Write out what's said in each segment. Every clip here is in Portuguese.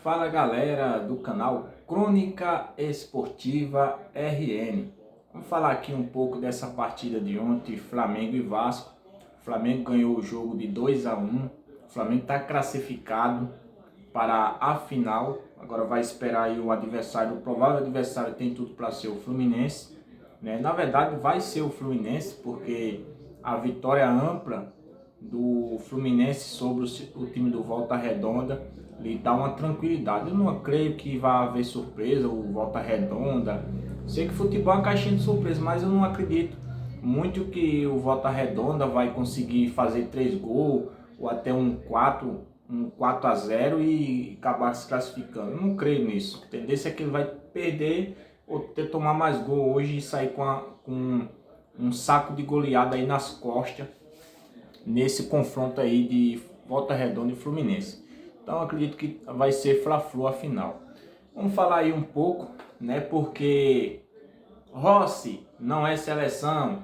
Fala galera do canal Crônica Esportiva RN. Vamos falar aqui um pouco dessa partida de ontem, Flamengo e Vasco. O Flamengo ganhou o jogo de 2-1. O Flamengo está classificado para a final. Agora vai esperar aí o adversário, o provável adversário tem tudo para ser o Fluminense, né? Na verdade vai ser o Fluminense, porque a vitória ampla do Fluminense sobre o time do Volta Redonda lhe dá uma tranquilidade. Eu não creio que vá haver surpresa, o Volta Redonda. Sei que futebol é uma caixinha de surpresa, mas eu não acredito muito que o Volta Redonda vai conseguir fazer 3 gols ou até um 4-0 e acabar se classificando. Eu não creio nisso. A tendência é que ele vai perder ou tomar mais gol hoje e sair com um saco de goleada aí nas costas nesse confronto aí de Volta Redonda e Fluminense. Então eu acredito que vai ser Fla-Flu a final. Vamos falar aí um pouco, né? Porque Rossi não é seleção,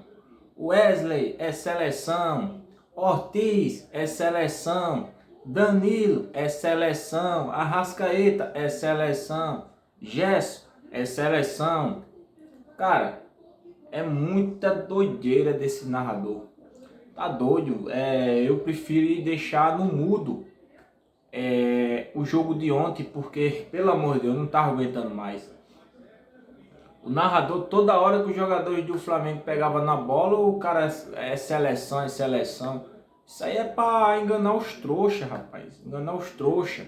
Wesley é seleção, Ortiz é seleção, Danilo é seleção, Arrascaeta é seleção, Gerson é seleção. Cara, é muita doideira desse narrador. Tá doido? Eu prefiro deixar no mudo o jogo de ontem, porque, pelo amor de Deus, eu não tava aguentando mais. O narrador, toda hora que os jogadores do Flamengo pegavam na bola, o cara é seleção, é seleção. Isso aí é pra enganar os trouxas, rapaz. Enganar os trouxas.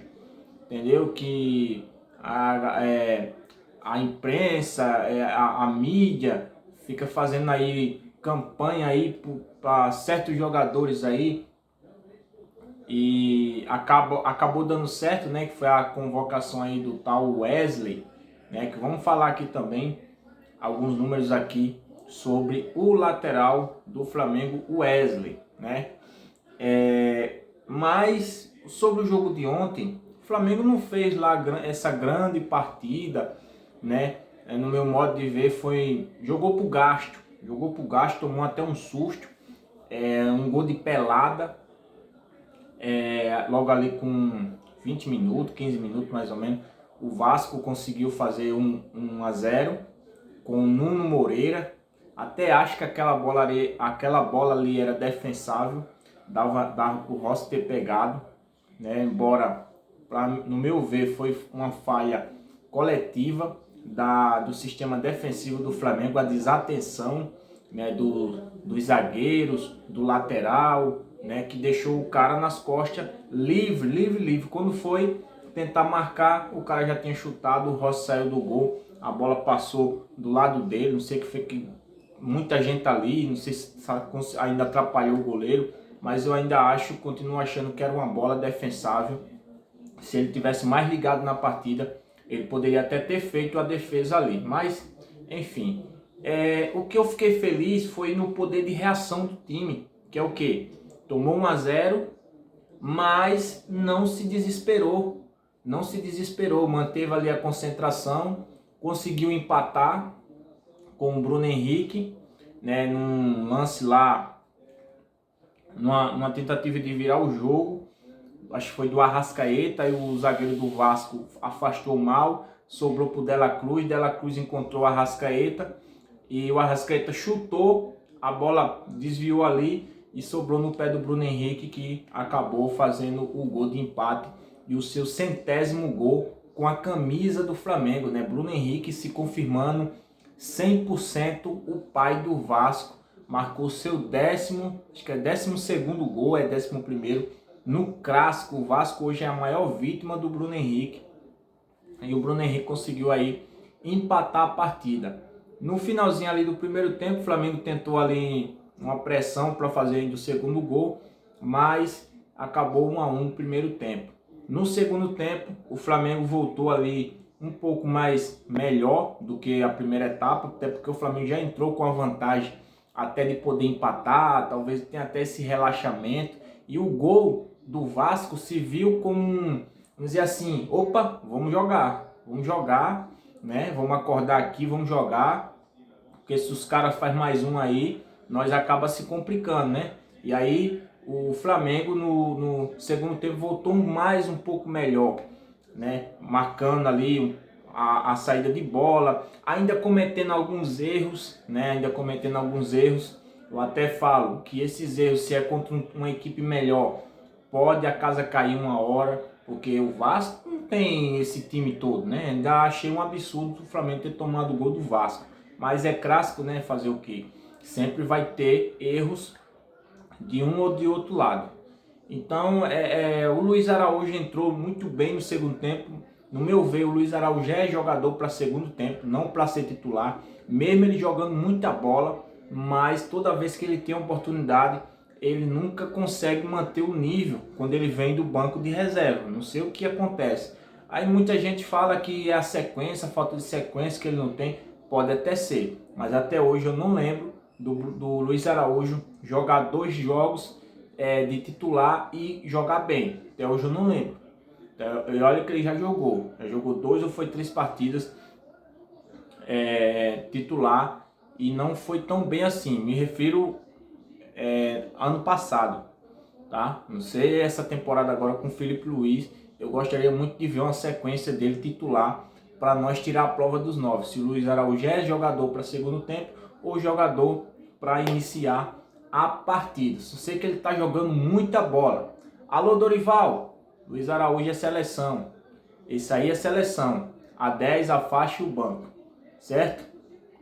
Entendeu? Que a imprensa, a mídia fica fazendo aí campanha aí para certos jogadores aí e acabou dando certo, né? Que foi a convocação aí do tal Wesley, né? Que vamos falar aqui também alguns números aqui sobre o lateral do Flamengo, Wesley, né? Mas sobre o jogo de ontem, o Flamengo não fez lá essa grande partida, né? No meu modo de ver, jogou pro gasto, tomou até um susto, um gol de pelada, logo ali com 20 minutos, 15 minutos mais ou menos. O Vasco conseguiu fazer 1-0 com o Nuno Moreira. Até acho que aquela bola ali era defensável, dava para o Rossi ter pegado, né? Embora, no meu ver, foi uma falha coletiva do sistema defensivo do Flamengo, a desatenção, né, dos zagueiros, do lateral, né, que deixou o cara nas costas livre. Quando foi tentar marcar, o cara já tinha chutado, o Rossi saiu do gol, a bola passou do lado dele, não sei o que foi, que muita gente ali, não sei se ainda atrapalhou o goleiro, mas eu ainda continuo achando que era uma bola defensável. Se ele tivesse mais ligado na partida, ele poderia até ter feito a defesa ali. Mas, enfim, o que eu fiquei feliz foi no poder de reação do time, que é o quê? Tomou 1-0, mas não se desesperou. Manteve ali a concentração, conseguiu empatar com o Bruno Henrique, né, num lance lá, numa tentativa de virar o jogo. Acho que foi do Arrascaeta, e o zagueiro do Vasco afastou mal, sobrou pro Dela Cruz encontrou o Arrascaeta, e o Arrascaeta chutou, a bola desviou ali e sobrou no pé do Bruno Henrique, que acabou fazendo o gol de empate e o seu 100º gol com a camisa do Flamengo, né? Bruno Henrique se confirmando 100% o pai do Vasco, marcou seu 12º gol, 11º no clássico. O Vasco hoje é a maior vítima do Bruno Henrique, e o Bruno Henrique conseguiu aí empatar a partida. No finalzinho ali do primeiro tempo, o Flamengo tentou ali uma pressão para fazer ainda o segundo gol, mas acabou 1-1 no primeiro tempo. No segundo tempo, o Flamengo voltou ali um pouco mais melhor do que a primeira etapa, até porque o Flamengo já entrou com a vantagem até de poder empatar, talvez tenha até esse relaxamento, e o gol do Vasco se viu como vamos dizer assim, opa, vamos jogar, né? Vamos acordar aqui, vamos jogar, porque se os caras fazem mais um aí, nós acaba se complicando, né? E aí o Flamengo no segundo tempo voltou um pouco melhor, né, marcando ali a saída de bola, ainda cometendo alguns erros, né, Eu até falo que esses erros, se é contra uma equipe melhor, pode a casa cair uma hora, porque o Vasco não tem esse time todo, né? Ainda achei um absurdo o Flamengo ter tomado o gol do Vasco. Mas é clássico, né? Fazer o quê? Sempre vai ter erros de um ou de outro lado. Então, o Luiz Araújo entrou muito bem no segundo tempo. No meu ver, o Luiz Araújo é jogador para segundo tempo, não para ser titular. Mesmo ele jogando muita bola, mas toda vez que ele tem a oportunidade, ele nunca consegue manter o nível quando ele vem do banco de reserva. Não sei o que acontece. Aí muita gente fala que é a sequência, a falta de sequência que ele não tem. Pode até ser, mas até hoje eu não lembro do Luiz Araújo jogar 2 jogos de titular e jogar bem. Até hoje eu não lembro. E olha que ele já jogou 2 ou foi 3 partidas titular e não foi tão bem assim. Me refiro ano passado, tá? Não sei essa temporada agora com o Felipe Luiz. Eu gostaria muito de ver uma sequência dele titular para nós tirar a prova dos 9. Se o Luiz Araújo é jogador para segundo tempo ou jogador para iniciar a partida. Só sei que ele está jogando muita bola. Alô, Dorival, Luiz Araújo é seleção. Isso aí é seleção. A 10 afasta o banco, certo?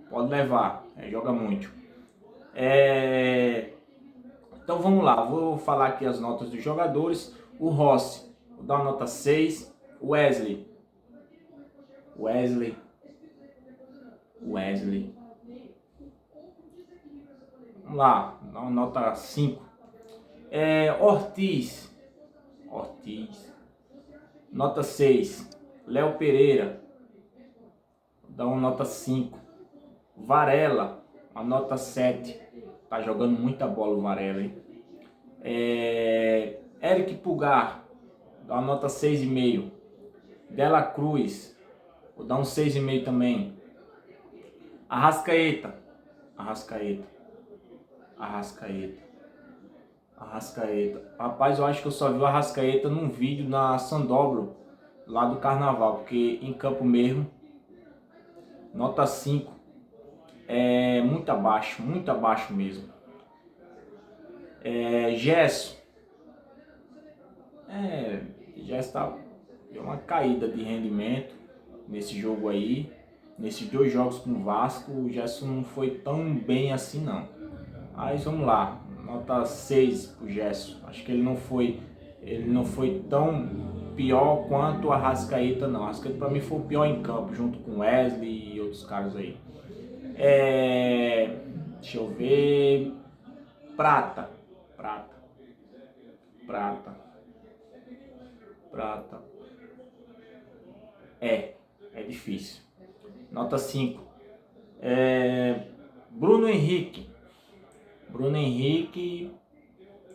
Pode levar, joga muito. Então vamos lá, vou falar aqui as notas dos jogadores. O Rossi, vou dar uma nota 6. Wesley. Vamos lá, dá uma nota 5. Ortiz. Nota 6. Léo Pereira. Dá uma nota 5. Varela, uma nota 7. Tá jogando muita bola o Varela, hein? Eric Pulgar, dá uma nota 6,5. Dela Cruz, vou dar um 6,5 também. Arrascaeta. Rapaz, eu acho que eu só vi o Arrascaeta num vídeo na Sandobro, lá do Carnaval, porque em campo mesmo, nota 5. Muito abaixo mesmo. Gesso. Gesso deu uma caída de rendimento nesse jogo aí. Nesses 2 jogos com o Vasco, o Gesso não foi tão bem assim não. Mas vamos lá, nota 6 pro Gesso. Acho que ele não foi tão pior quanto o Arrascaeta não. O Arrascaeta pra mim foi o pior em campo, junto com Wesley e outros caras aí. Deixa eu ver. Prata. É difícil. Nota 5. Bruno Henrique,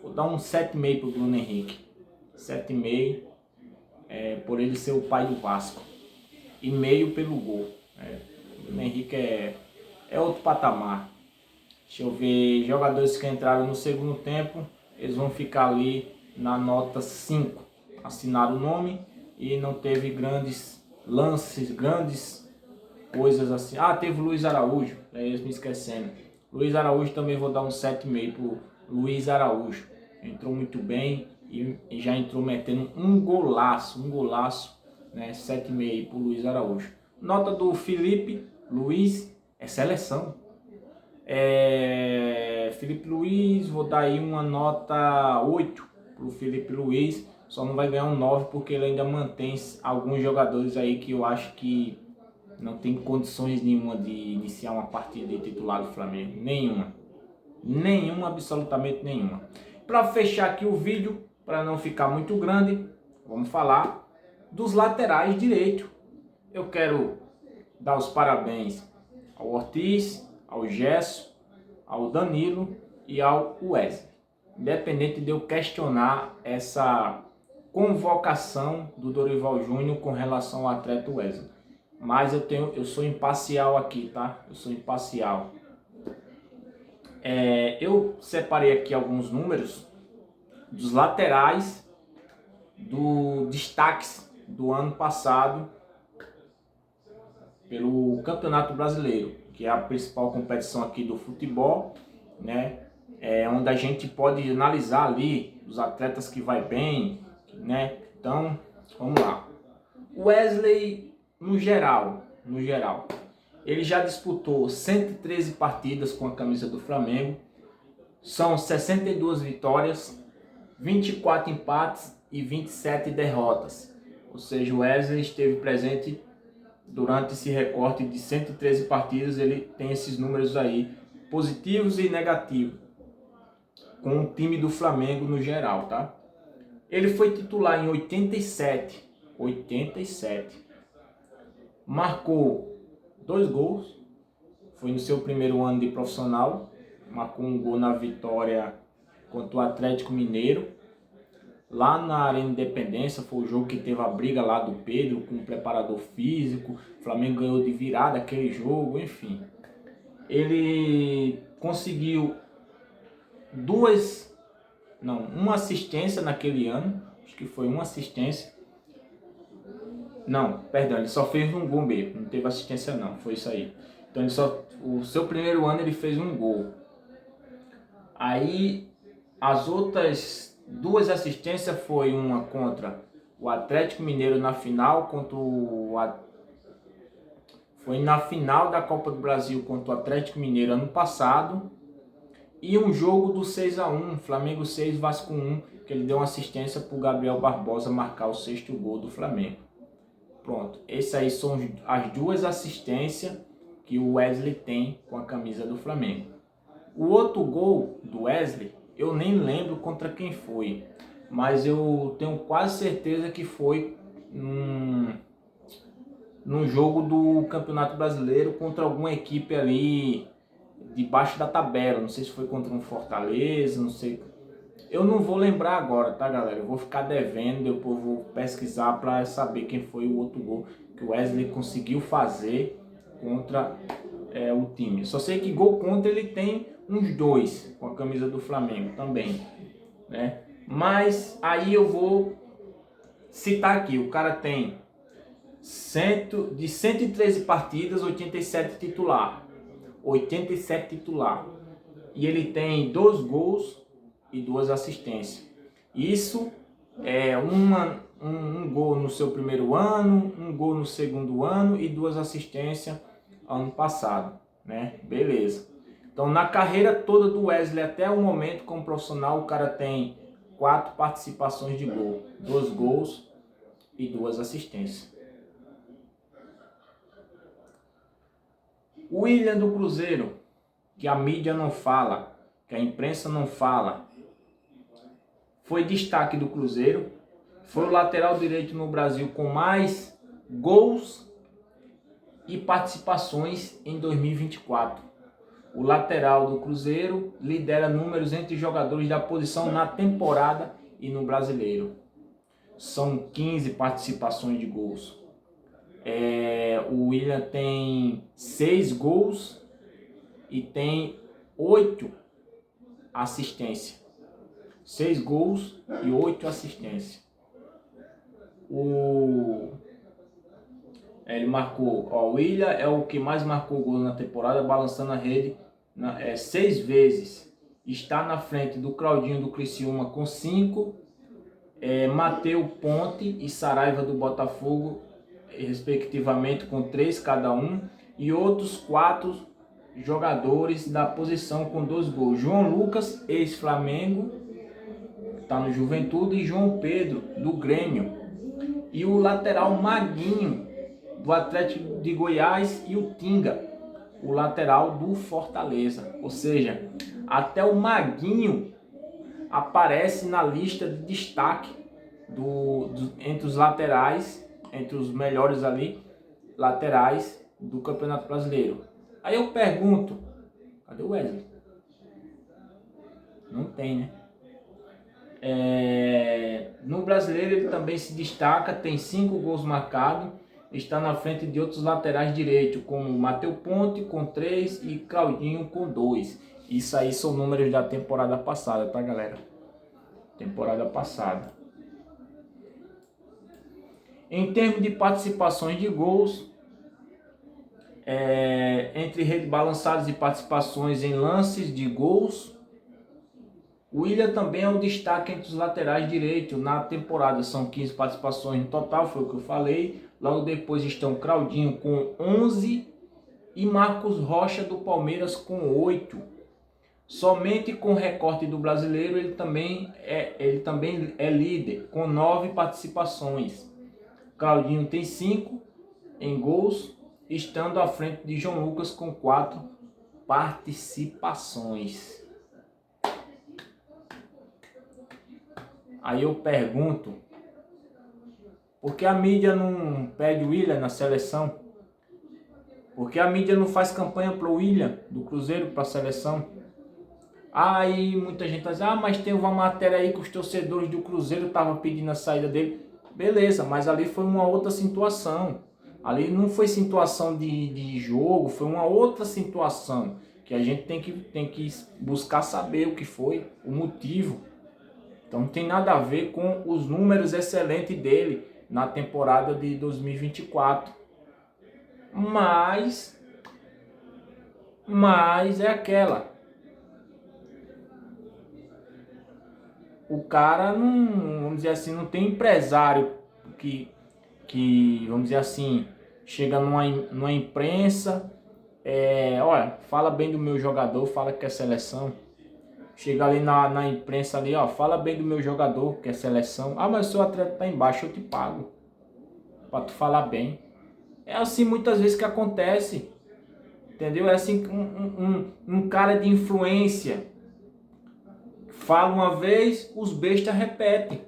vou dar um 7,5 pro Bruno Henrique. 7,5, por ele ser o pai do Vasco. E meio pelo gol. O Bruno Henrique é outro patamar. Deixa eu ver, jogadores que entraram no segundo tempo, eles vão ficar ali na nota 5. Assinaram o nome e não teve grandes lances, grandes coisas assim. Teve o Luiz Araújo, eles me esquecendo. Luiz Araújo também vou dar um 7,5 pro Luiz Araújo. Entrou muito bem e já entrou metendo um golaço, né? 7,5 pro Luiz Araújo. Nota do Felipe Luiz, é seleção. Felipe Luiz, vou dar aí uma nota 8 pro Felipe Luiz. Só não vai ganhar um 9 porque ele ainda mantém alguns jogadores aí que eu acho que não tem condições nenhuma de iniciar uma partida de titular do Flamengo. Nenhuma, absolutamente nenhuma. Para fechar aqui o vídeo, para não ficar muito grande, vamos falar dos laterais direito. Eu quero dar os parabéns ao Ortiz, ao Gesso, ao Danilo e ao Wesley. Independente de eu questionar essa convocação do Dorival Júnior com relação ao atleta Wesley. Mas eu sou imparcial aqui, tá? Eu sou imparcial. Eu separei aqui alguns números dos laterais, destaques do ano passado pelo Campeonato Brasileiro, que é a principal competição aqui do futebol, né? É onde a gente pode analisar ali os atletas que vai bem, né? Então, vamos lá. O Wesley, no geral, ele já disputou 113 partidas com a camisa do Flamengo. São 62 vitórias, 24 empates e 27 derrotas. Ou seja, o Wesley esteve presente durante esse recorte de 113 partidas. Ele tem esses números aí, positivos e negativos, com o time do Flamengo no geral, tá? Ele foi titular em 87. Marcou 2 gols. Foi no seu primeiro ano de profissional. Marcou um gol na vitória contra o Atlético Mineiro. Lá na Arena Independência, foi o jogo que teve a briga lá do Pedro com o preparador físico. O Flamengo ganhou de virada aquele jogo, enfim. Ele conseguiu uma assistência naquele ano. Acho que foi uma assistência. Não, perdão, ele só fez um gol mesmo. Não teve assistência não, foi isso aí. Então o seu primeiro ano ele fez um gol. Aí as outras 2 assistências foi uma contra o Atlético Mineiro na final, foi na final da Copa do Brasil contra o Atlético Mineiro ano passado. E um jogo do 6-1, Flamengo 6, Vasco 1, que ele deu uma assistência para o Gabriel Barbosa marcar o 6º gol do Flamengo. Pronto, essas aí são as 2 assistências que o Wesley tem com a camisa do Flamengo. O outro gol do Wesley, eu nem lembro contra quem foi, mas eu tenho quase certeza que foi num jogo do Campeonato Brasileiro contra alguma equipe ali debaixo da tabela. Não sei se foi contra um Fortaleza, não sei. Eu não vou lembrar agora, tá, galera? Eu vou ficar devendo, depois vou pesquisar para saber quem foi o outro gol que o Wesley conseguiu fazer contra o time. Só sei que gol contra ele tem uns 2 com a camisa do Flamengo também, né? Mas aí eu vou citar aqui, o cara tem de 113 partidas, 87 titular. E ele tem 2 gols e 2 assistências. Isso é um gol no seu primeiro ano, um gol no segundo ano e 2 assistências ano passado, né? Beleza. Então, na carreira toda do Wesley até o momento como profissional, o cara tem 4 participações de gol, 2 gols e 2 assistências. O William do Cruzeiro, que a mídia não fala, que a imprensa não fala, foi destaque do Cruzeiro, foi o lateral direito no Brasil com mais gols e participações em 2024. O lateral do Cruzeiro lidera números entre jogadores da posição na temporada e no Brasileiro. São 15 participações de gols. O William tem 6 gols e tem 8 assistências. 6 gols e 8 assistências. Ele marcou, o William é o que mais marcou gol na temporada, balançando a rede 6 vezes. Está na frente do Claudinho do Criciúma com 5, Matheus Ponte e Saraiva do Botafogo, respectivamente, com 3 cada um, e outros 4 jogadores da posição com 2 gols. João Lucas, ex-Flamengo, está no Juventude, e João Pedro, do Grêmio. E o lateral Maguinho, do Atlético de Goiás, e o Tinga, o lateral do Fortaleza. Ou seja, até o Maguinho aparece na lista de destaque entre os laterais, entre os melhores ali, laterais do Campeonato Brasileiro. Aí eu pergunto, cadê o Wesley? Não tem, né? No Brasileiro ele também se destaca, tem 5 gols marcados, está na frente de outros laterais direitos, como Matheus Ponte com 3 e Claudinho com 2. Isso aí são números da temporada passada, tá, galera? Temporada passada. Em termos de participações de gols, entre redes balançadas e participações em lances de gols, o Willian também é um destaque entre os laterais direitos na temporada. São 15 participações no total, foi o que eu falei. Logo depois estão Claudinho com 11 e Marcos Rocha do Palmeiras com 8. Somente com o recorte do brasileiro ele também é líder, com 9 participações. Claudinho tem 5 em gols, estando à frente de João Lucas com 4 participações. Aí eu pergunto, por que a mídia não pede o Willian na seleção? Por que a mídia não faz campanha para o Willian do Cruzeiro para a seleção? Aí muita gente vai dizer, mas tem uma matéria aí que os torcedores do Cruzeiro estavam pedindo a saída dele. Beleza, mas ali foi uma outra situação. Ali não foi situação de jogo, foi uma outra situação que a gente tem que buscar saber o que foi, o motivo. Então não tem nada a ver com os números excelentes dele na temporada de 2024. Mas é aquela. O cara não, vamos dizer assim, não tem empresário que vamos dizer assim, chega numa imprensa, olha, fala bem do meu jogador, fala que é seleção. Chega ali na imprensa ali, ó, fala bem do meu jogador, que é seleção. Ah, mas o seu atleta tá embaixo, eu te pago pra tu falar bem. É assim muitas vezes que acontece, entendeu? É assim, um cara de influência fala uma vez, os bestas repetem.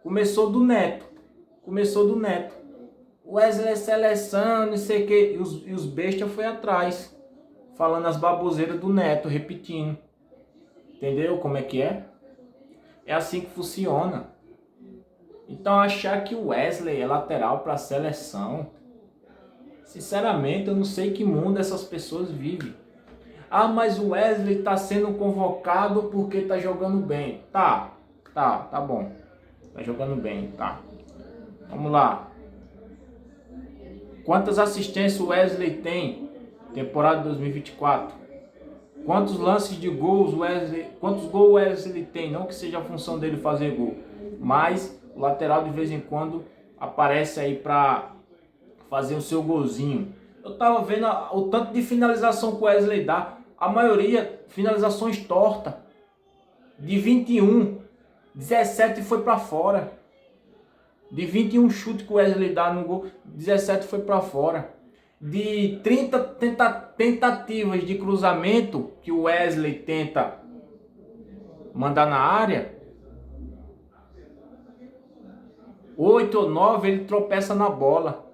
Começou do Neto. Wesley é seleção, não sei o que. E os bestas foi atrás, falando as baboseiras do Neto, repetindo. Entendeu como é que é? É assim que funciona. Então achar que o Wesley é lateral para a seleção, sinceramente eu não sei que mundo essas pessoas vivem. Ah, mas o Wesley está sendo convocado porque está jogando bem. Tá bom. Tá jogando bem, tá. Vamos lá. Quantas assistências o Wesley tem? Temporada 2024. Quantos lances de gols quantos gols o Wesley tem? Não que seja a função dele fazer gol, mas o lateral de vez em quando aparece aí para fazer o seu golzinho. Eu tava vendo o tanto de finalização que o Wesley dá. A maioria finalizações tortas. De 21, 17 foi para fora. De 21 chutes que o Wesley dá no gol, 17 foi para fora. De 30 tentativas de cruzamento que o Wesley tenta mandar na área, 8 ou 9 ele tropeça na bola.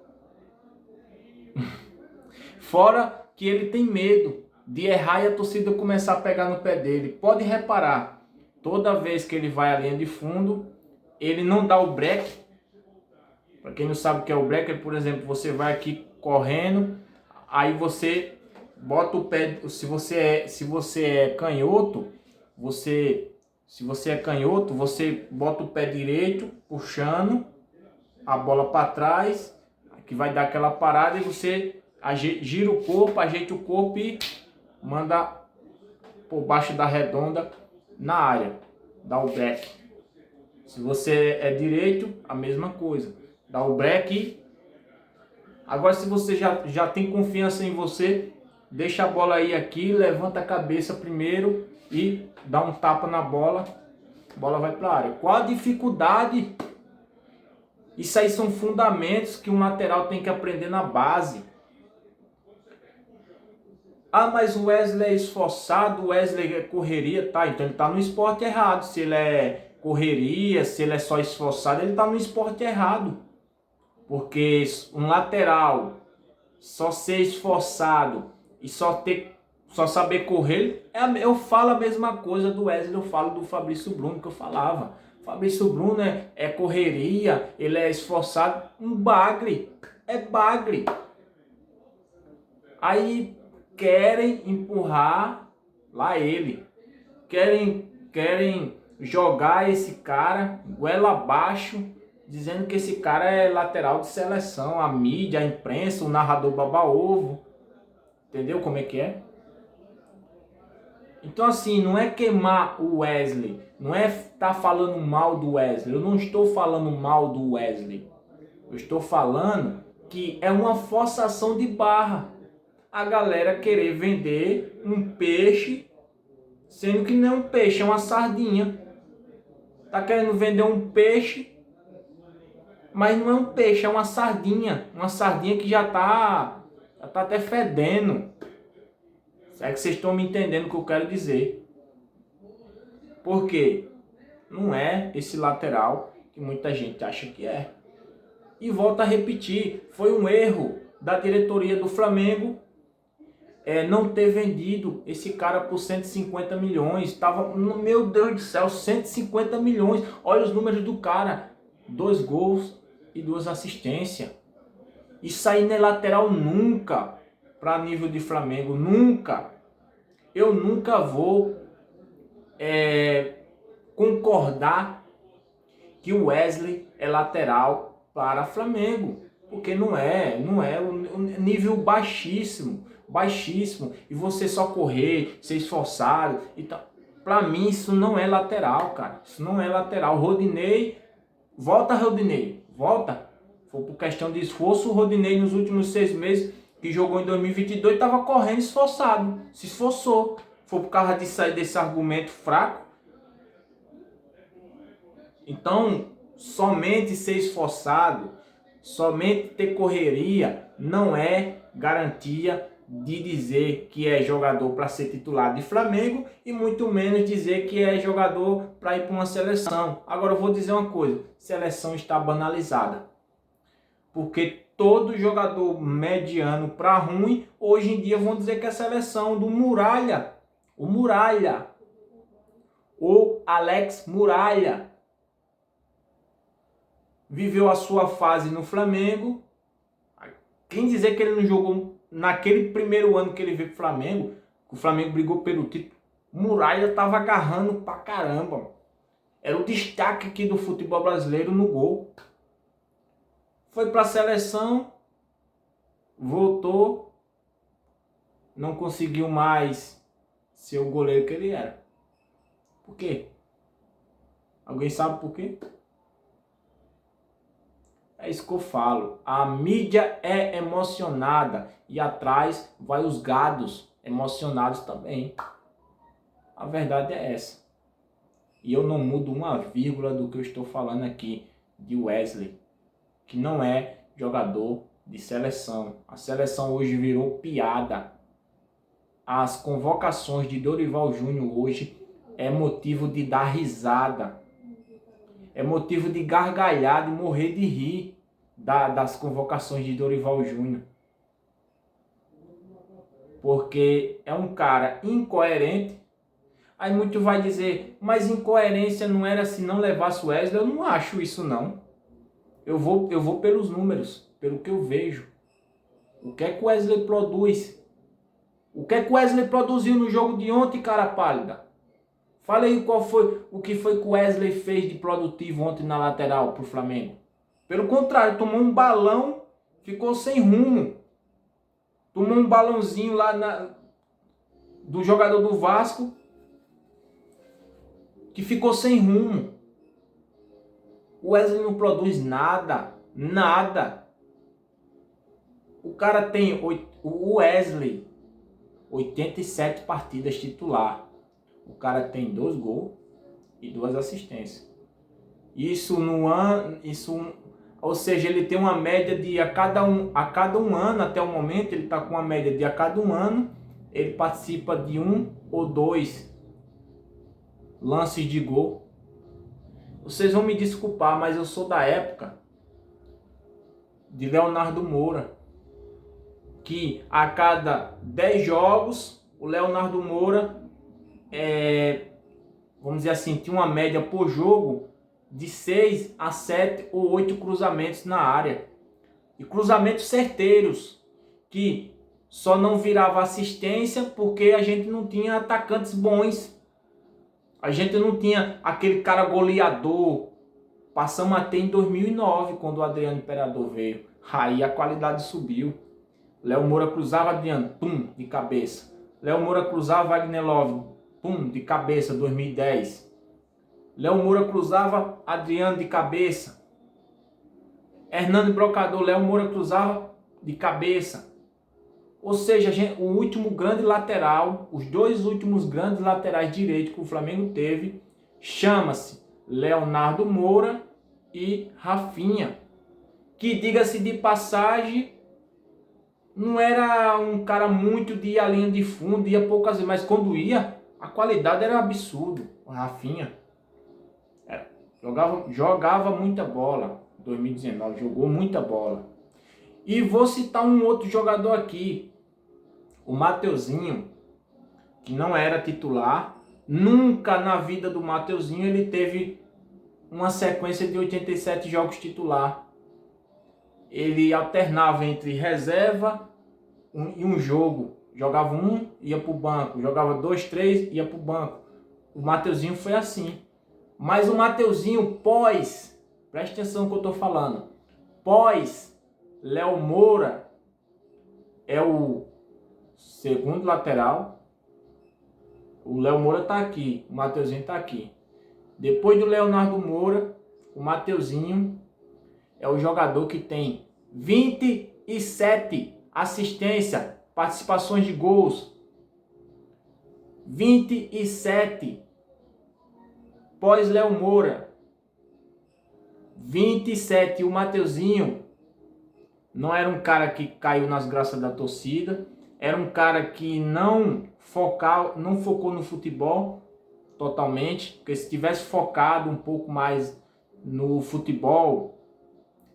Fora que ele tem medo de errar e a torcida começar a pegar no pé dele. Pode reparar, toda vez que ele vai à linha de fundo, ele não dá o break. Para quem não sabe o que é o break, por exemplo, você vai aqui correndo, aí você bota o pé, se você é canhoto, você bota o pé direito puxando a bola para trás, que vai dar aquela parada, e você gira o corpo, ajeita o corpo e manda por baixo da redonda na área, dá o break. Se você é direito, a mesma coisa, dá o break. Agora, se você já tem confiança em você, deixa a bola aí aqui, levanta a cabeça primeiro e dá um tapa na bola, a bola vai para a área. Qual a dificuldade? Isso aí são fundamentos que um lateral tem que aprender na base. Ah, mas o Wesley é esforçado, o Wesley é correria, tá? Então ele tá no esporte errado. Se ele é correria, se ele é só esforçado, ele tá no esporte errado. Porque um lateral só ser esforçado e só saber correr, eu falo a mesma coisa do Wesley, eu falo do Fabrício Bruno que eu falava. Fabrício Bruno é correria, ele é esforçado, um bagre, é bagre. Aí querem empurrar lá ele, querem jogar esse cara goela abaixo dizendo que esse cara é lateral de seleção, a mídia, a imprensa, o narrador baba-ovo. Entendeu como é que é? Então assim, não é queimar o Wesley, não é estar falando mal do Wesley. Eu não estou falando mal do Wesley. Eu estou falando que é uma forçação de barra. A galera querer vender um peixe, sendo que não é um peixe, é uma sardinha. Tá querendo vender um peixe, mas não é um peixe, é uma sardinha. Uma sardinha que já tá até fedendo. É que vocês estão me entendendo o que eu quero dizer. Por quê? Não é esse lateral que muita gente acha que é. E volto a repetir, foi um erro da diretoria do Flamengo não ter vendido esse cara por 150 milhões. Tava, meu Deus do céu, 150 milhões. Olha os números do cara. 2 gols e 2 assistências. Isso aí não é lateral nunca para nível de Flamengo. Nunca. Eu nunca vou concordar que o Wesley é lateral para Flamengo. Porque não é um nível baixíssimo. E você só correr, ser esforçado e tal. Pra mim isso não é lateral, cara. Isso não é lateral. Rodinei, volta Rodinei, volta. Foi por questão de esforço, o Rodinei nos últimos 6 meses que jogou em 2022 estava correndo esforçado, se esforçou. Foi por causa de sair desse argumento fraco. Então, somente ser esforçado, somente ter correria não é garantia de dizer que é jogador para ser titular de Flamengo e muito menos dizer que é jogador para ir para uma seleção. Agora eu vou dizer uma coisa, seleção está banalizada. Porque todo jogador mediano para ruim, hoje em dia vão dizer que é a seleção do Muralha. O Muralha. O Alex Muralha. Viveu a sua fase no Flamengo. Quem dizer que ele não jogou naquele primeiro ano que ele veio pro Flamengo, que o Flamengo brigou pelo título, Muralha tava agarrando pra caramba. Era o destaque aqui do futebol brasileiro no gol. Foi pra seleção, voltou, não conseguiu mais ser o goleiro que ele era. Por quê? Alguém sabe por quê? É isso que eu falo. A mídia é emocionada e atrás vai os gados emocionados também. A verdade é essa. E eu não mudo uma vírgula do que eu estou falando aqui de Wesley, que não é jogador de seleção. A seleção hoje virou piada. As convocações de Dorival Júnior hoje é motivo de dar risada. É motivo de gargalhar, de morrer de rir das convocações de Dorival Júnior. Porque é um cara incoerente. Aí muito vai dizer, mas incoerência não era se não levasse o Wesley. Eu não acho isso não. Eu vou pelos números, pelo que eu vejo. O que é que o Wesley produz? O que é que o Wesley produziu no jogo de ontem, cara pálida? Fala aí o que foi que o Wesley fez de produtivo ontem na lateral pro Flamengo. Pelo contrário, tomou um balão, ficou sem rumo. Tomou um balãozinho lá do jogador do Vasco, que ficou sem rumo. O Wesley não produz nada, nada. O cara tem, o Wesley, 87 partidas titular. O cara tem 2 gols e 2 assistências. Isso no ano, ou seja, ele tem uma média de a cada um ano, até o momento, ele está com uma média de a cada um ano, ele participa de 1 ou 2 lances de gol. Vocês vão me desculpar, mas eu sou da época de Leonardo Moura, que a cada 10 jogos, o Leonardo Moura vamos dizer assim, tinha uma média por jogo de 6 a 7 ou 8 cruzamentos na área. E cruzamentos certeiros, que só não virava assistência porque a gente não tinha atacantes bons. A gente não tinha aquele cara goleador Passamos a ter em 2009, quando o Adriano Imperador veio. Aí a qualidade subiu. Léo Moura cruzava, Adriano, pum, de cabeça. Léo Moura cruzava, Wagner Love, pum, de cabeça, 2010. Léo Moura cruzava, Adriano de cabeça. Hernando Brocador, Léo Moura cruzava de cabeça. Ou seja, o último grande lateral, os dois últimos grandes laterais direitos que o Flamengo teve, chama-se Leonardo Moura e Rafinha. Que, diga-se de passagem, não era um cara muito de ir à linha de fundo, ia poucas vezes, mas quando ia, a qualidade era absurdo. O Rafinha jogava muita bola. 2019 jogou muita bola. E vou citar um outro jogador aqui, o Mateuzinho, que não era titular. Nunca na vida do Mateuzinho ele teve uma sequência de 87 jogos titular. Ele alternava entre reserva e um jogo. Jogava um, ia para o banco. Jogava 2, 3, ia para o banco. O Mateuzinho foi assim. Mas o Mateuzinho preste atenção no que eu estou falando, Léo Moura é o segundo lateral. O Léo Moura está aqui, o Mateuzinho está aqui. Depois do Leonardo Moura, o Mateuzinho é o jogador que tem 27 assistências, participações de gols. 27. Pós Léo Moura, 27. O Mateuzinho não era um cara que caiu nas graças da torcida. Era um cara que não focou no futebol totalmente. Porque se tivesse focado um pouco mais no futebol,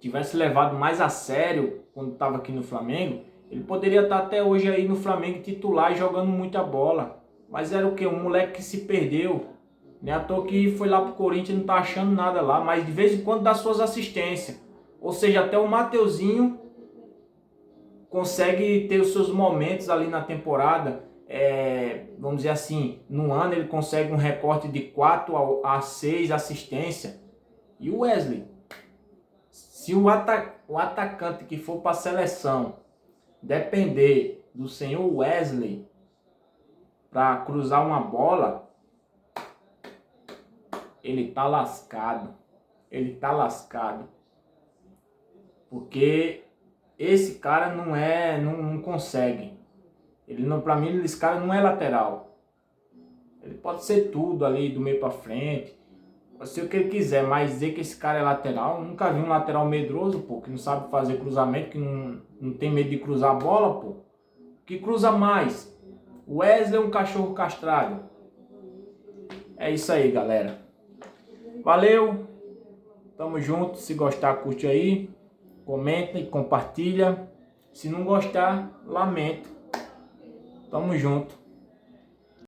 tivesse levado mais a sério quando estava aqui no Flamengo, ele poderia estar até hoje aí no Flamengo titular e jogando muita bola. Mas era o quê? Um moleque que se perdeu. Nem à toa que foi lá pro Corinthians, não tá achando nada lá, mas de vez em quando dá suas assistências. Ou seja, até o Mateuzinho consegue ter os seus momentos ali na temporada. Vamos dizer assim, no ano ele consegue um recorte de 4 a 6 assistências. E o Wesley? Se o atacante que for para a seleção depender do senhor Wesley para cruzar uma bola, ele tá lascado. Ele tá lascado. Porque esse cara não consegue. Para mim, esse cara não é lateral. Ele pode ser tudo ali do meio para frente. Pode ser o que ele quiser, mas dizer que esse cara é lateral, eu nunca vi um lateral medroso, pô, que não sabe fazer cruzamento, que não tem medo de cruzar a bola, pô. Que cruza mais. O Wesley é um cachorro castrado. É isso aí, galera. Valeu, tamo junto. Se gostar, curte aí, comenta e compartilha. Se não gostar, lamento. Tamo junto.